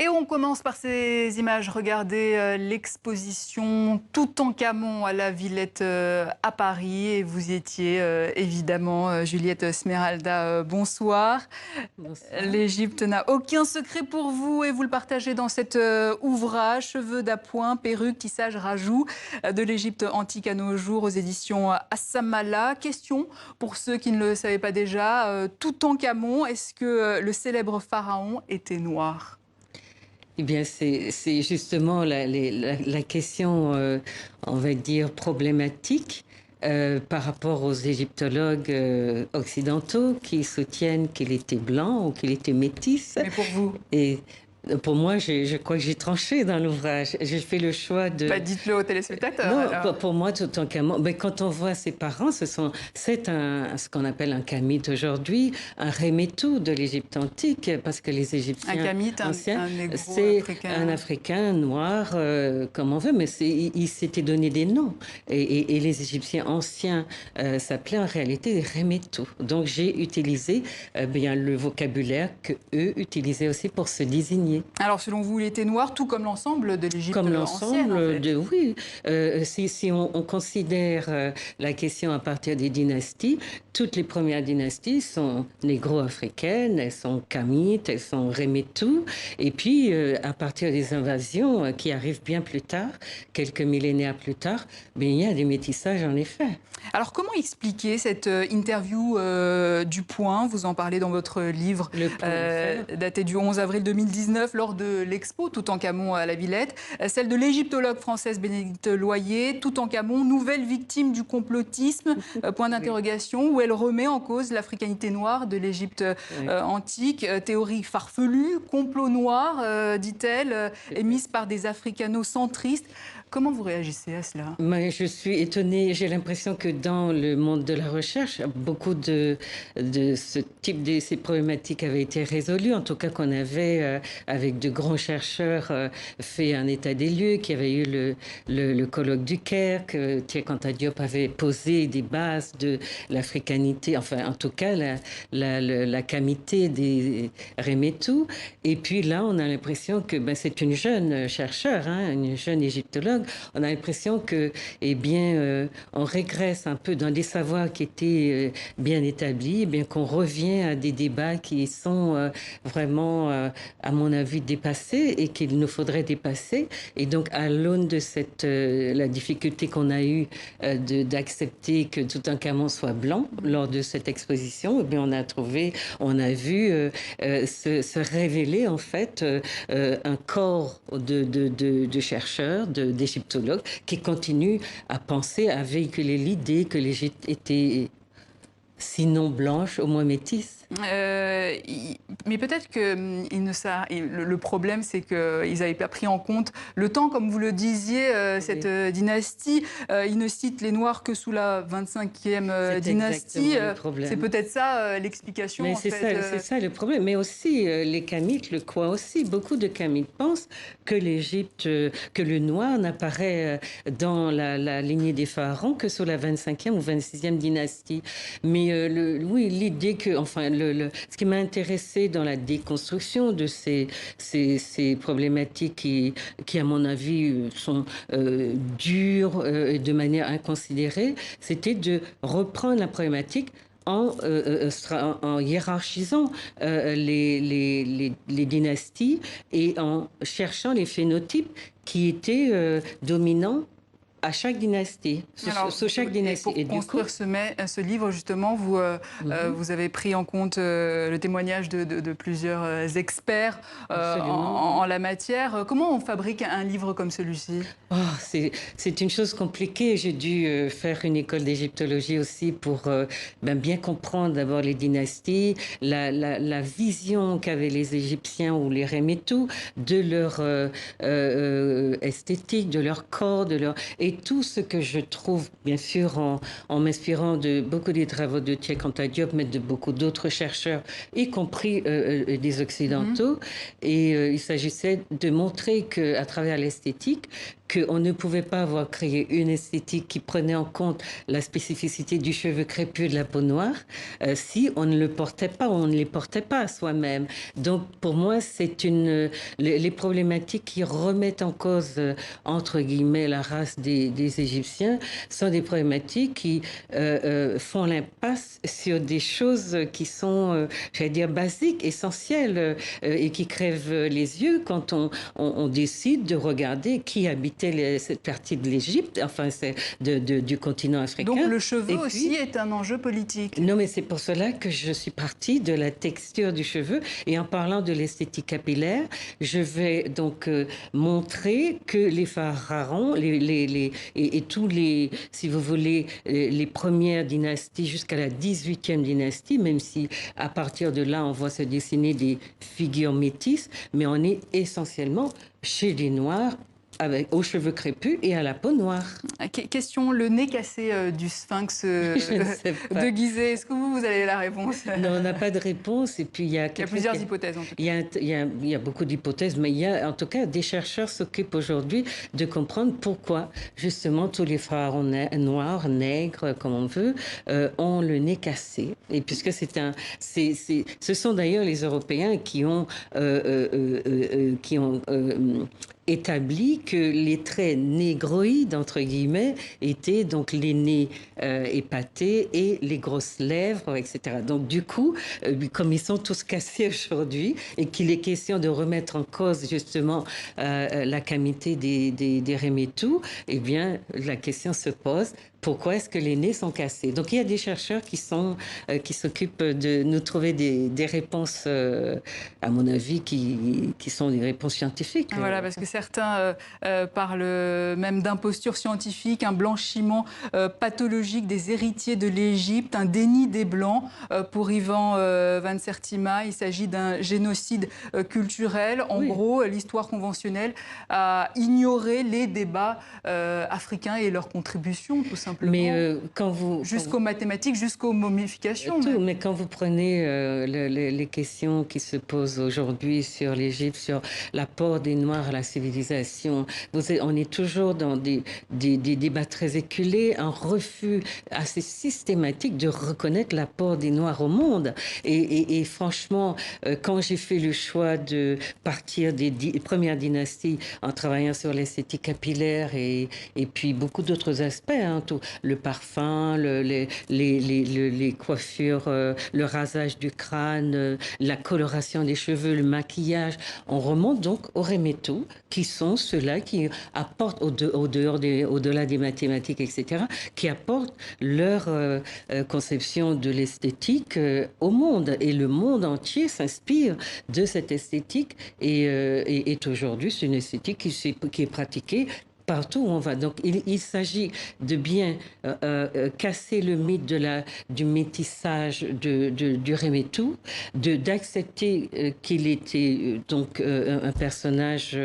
Et on commence par ces images. Regardez l'exposition Toutankhamon à la Villette à Paris. Et vous y étiez évidemment, Juliette Smeralda, bonsoir. Bonsoir. L'Égypte n'a aucun secret pour vous et vous le partagez dans cet ouvrage. Cheveux d'appoint, perruques, tissage, rajout de l'Égypte antique à nos jours aux éditions Assamala. Question pour ceux qui ne le savaient pas déjà. Toutankhamon, est-ce que le célèbre pharaon était noir ? Eh bien, c'est justement la question, on va dire, problématique par rapport aux égyptologues occidentaux qui soutiennent qu'il était blanc ou qu'il était métis. Mais pour vous? Et pour moi, je crois que j'ai tranché dans l'ouvrage. J'ai fait le choix de... Bah, dites-le aux téléspectateurs. Non, Alors. pour moi, Toutankhamon, ben, quand on voit ses parents, c'est ce qu'on appelle un kamite aujourd'hui, un Remetou de l'Égypte antique, parce que les Égyptiens Un kamite, anciens, un négro c'est africain. un Africain noir, comme on veut, mais il s'était donné des noms. Et les Égyptiens anciens s'appelaient en réalité Remetou. Donc j'ai utilisé bien le vocabulaire que eux utilisaient aussi pour se désigner. Alors, selon vous, il était noir, tout comme l'ensemble de l'Égypte Comme ancienne, en l'ensemble fait. de... Oui, si on considère la question à partir des dynasties, toutes les premières dynasties sont négro-africaines, elles sont kamites, elles sont remetou. Et puis, à partir des invasions qui arrivent bien plus tard, quelques millénaires plus tard, bien, il y a des métissages en effet. Alors, comment expliquer cette interview du Point? Vous en parlez dans votre livre, Le Point daté du 11 avril 2019, lors de l'expo Toutankhamon à la Villette. Celle de l'égyptologue française Bénédicte Loyer, Toutankhamon, nouvelle victime du complotisme, point d'interrogation, où elle remet en cause l'africanité noire de l'Égypte antique. Théorie farfelue, complot noir, dit-elle, émise par des africano-centristes. Comment vous réagissez à cela? Mais je suis étonnée. J'ai l'impression que dans le monde de la recherche, beaucoup de ce type de ces problématiques avaient été résolues. En tout cas, qu'on avait, avec de grands chercheurs, fait un état des lieux, qu'il y avait eu le colloque du Caire, que Cheikh Anta Diop avait posé des bases de l'africanité, enfin, en tout cas, la camité des Remetou. Et puis là, on a l'impression que ben, c'est une jeune chercheure, hein, une jeune égyptologue. On a l'impression que, eh bien, on régresse un peu dans des savoirs qui étaient bien établis, eh bien qu'on revient à des débats qui sont vraiment, à mon avis, dépassés et qu'il nous faudrait dépasser. Et donc, à l'aune de la difficulté qu'on a eue d'accepter que Toutankhamon soit blanc lors de cette exposition, eh bien, on a vu se révéler en fait un corps de chercheurs, d'égyptologues qui continuent à penser, à véhiculer l'idée que l'Égypte était sinon blanche, au moins métisse. Mais peut-être que le problème, c'est qu'ils n'avaient pas pris en compte le temps, comme vous le disiez, cette dynastie. Ils ne citent les Noirs que sous la 25e dynastie. C'est peut-être ça l'explication. Mais c'est ça le problème. Mais aussi, les Kamites le croient aussi. Beaucoup de Kamites pensent que l'Égypte, que le noir n'apparaît dans la lignée des pharaons que sous la 25e ou 26e dynastie. Mais oui, l'idée que, enfin, ce qui m'a intéressé dans la déconstruction de ces problématiques qui, à mon avis, sont dures et de manière inconsidérée, c'était de reprendre la problématique en hiérarchisant les dynasties et en cherchant les phénotypes qui étaient dominants à chaque dynastie, sous chaque dynastie. Et pour construire ce livre, justement, vous avez pris en compte le témoignage de plusieurs experts en la matière. Comment on fabrique un livre comme celui-ci? C'est une chose compliquée. J'ai dû faire une école d'égyptologie aussi pour bien comprendre d'abord les dynasties, la vision qu'avaient les Égyptiens ou les Remetou de leur esthétique, de leur corps, et tout ce que je trouve, bien sûr, en m'inspirant de beaucoup des travaux de Cheikh Anta Diop, mais de beaucoup d'autres chercheurs, y compris des Occidentaux. Et il s'agissait de montrer qu'à travers l'esthétique, qu'on ne pouvait pas avoir créé une esthétique qui prenait en compte la spécificité du cheveu crépus et de la peau noire si on ne le portait pas, on ne les portait pas à soi-même. Donc pour moi, c'est les problématiques qui remettent en cause, entre guillemets, la race des Égyptiens sont des problématiques qui font l'impasse sur des choses qui sont, j'allais dire, basiques, essentielles, et qui crèvent les yeux quand on décide de regarder qui habitait cette partie de l'Égypte, enfin c'est du continent africain. Donc le cheveu aussi est un enjeu politique. Non, mais c'est pour cela que je suis partie de la texture du cheveu. Et en parlant de l'esthétique capillaire, je vais donc montrer que les pharaons, et tous les, si vous voulez, les premières dynasties jusqu'à la 18e dynastie, même si à partir de là, on voit se dessiner des figures métisses, mais on est essentiellement chez les Noirs, aux cheveux crépus et à la peau noire. Question, le nez cassé du sphinx de Gizeh. Est-ce que vous avez la réponse? Non, on n'a pas de réponse. Et puis, il y a plusieurs hypothèses, en tout cas. Il y a beaucoup d'hypothèses, mais il y a, en tout cas, des chercheurs s'occupent aujourd'hui de comprendre pourquoi, justement, tous les pharaons noirs, nègres, comme on veut, ont le nez cassé. Et puisque ce sont d'ailleurs les Européens qui ont établi que les traits négroïdes, entre guillemets, étaient donc les nez épatés et les grosses lèvres, etc. Donc, du coup, comme ils sont tous cassés aujourd'hui et qu'il est question de remettre en cause, justement, la camité des Rémétous, eh bien, la question se pose. Pourquoi est-ce que les nez sont cassés? Donc, il y a des chercheurs qui s'occupent de nous trouver des réponses, à mon avis, qui sont des réponses scientifiques. Voilà, parce que certains parlent même d'imposture scientifique, un blanchiment pathologique des héritiers de l'Égypte, un déni des Blancs. Pour Ivan Van Sertima, il s'agit d'un génocide culturel. En gros, l'histoire conventionnelle a ignoré les débats africains et leurs contributions, tout simplement. Mais jusqu'aux mathématiques, jusqu'aux momifications. Mais quand vous prenez les questions qui se posent aujourd'hui sur l'Égypte, sur l'apport des Noirs à la civilisation, on est toujours dans des débats très éculés, un refus assez systématique de reconnaître l'apport des Noirs au monde. Et franchement, quand j'ai fait le choix de partir des premières dynasties en travaillant sur l'esthétique capillaire et puis beaucoup d'autres aspects, hein, le parfum, les coiffures, le rasage du crâne, la coloration des cheveux, le maquillage. On remonte donc aux Rémétaux, qui sont ceux-là qui apportent, au-delà des mathématiques, etc., qui apportent leur conception de l'esthétique au monde. Et le monde entier s'inspire de cette esthétique et est aujourd'hui, c'est une esthétique qui est pratiquée partout où on va. Donc, il s'agit de bien casser le mythe du métissage du Rémétou, d'accepter qu'il était donc un personnage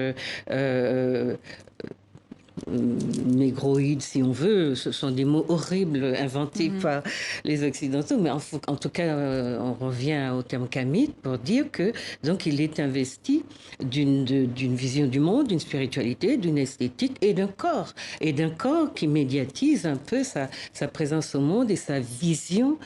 négroïde, si on veut. Ce sont des mots horribles inventés par les Occidentaux, mais en tout cas, on revient au terme kamite pour dire que donc il est investi d'une vision du monde, d'une spiritualité, d'une esthétique et d'un corps qui médiatise un peu sa présence au monde et sa vision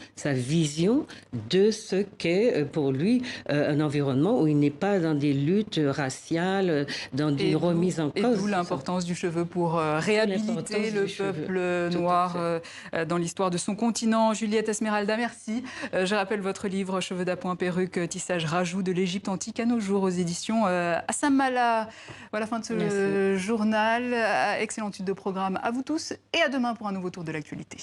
de ce qu'est pour lui un environnement où il n'est pas dans des luttes raciales, dans une remise en cause. Et d'où l'importance du cheveu pour réhabiliter le peuple noir dans l'histoire de son continent. Juliette Esmeralda, merci. Je rappelle votre livre Cheveux d'appoint, perruque, tissage, rajout de l'Égypte antique à nos jours aux éditions Assamala. Voilà la fin de ce journal. Excellente étude de programme à vous tous et à demain pour un nouveau tour de l'actualité.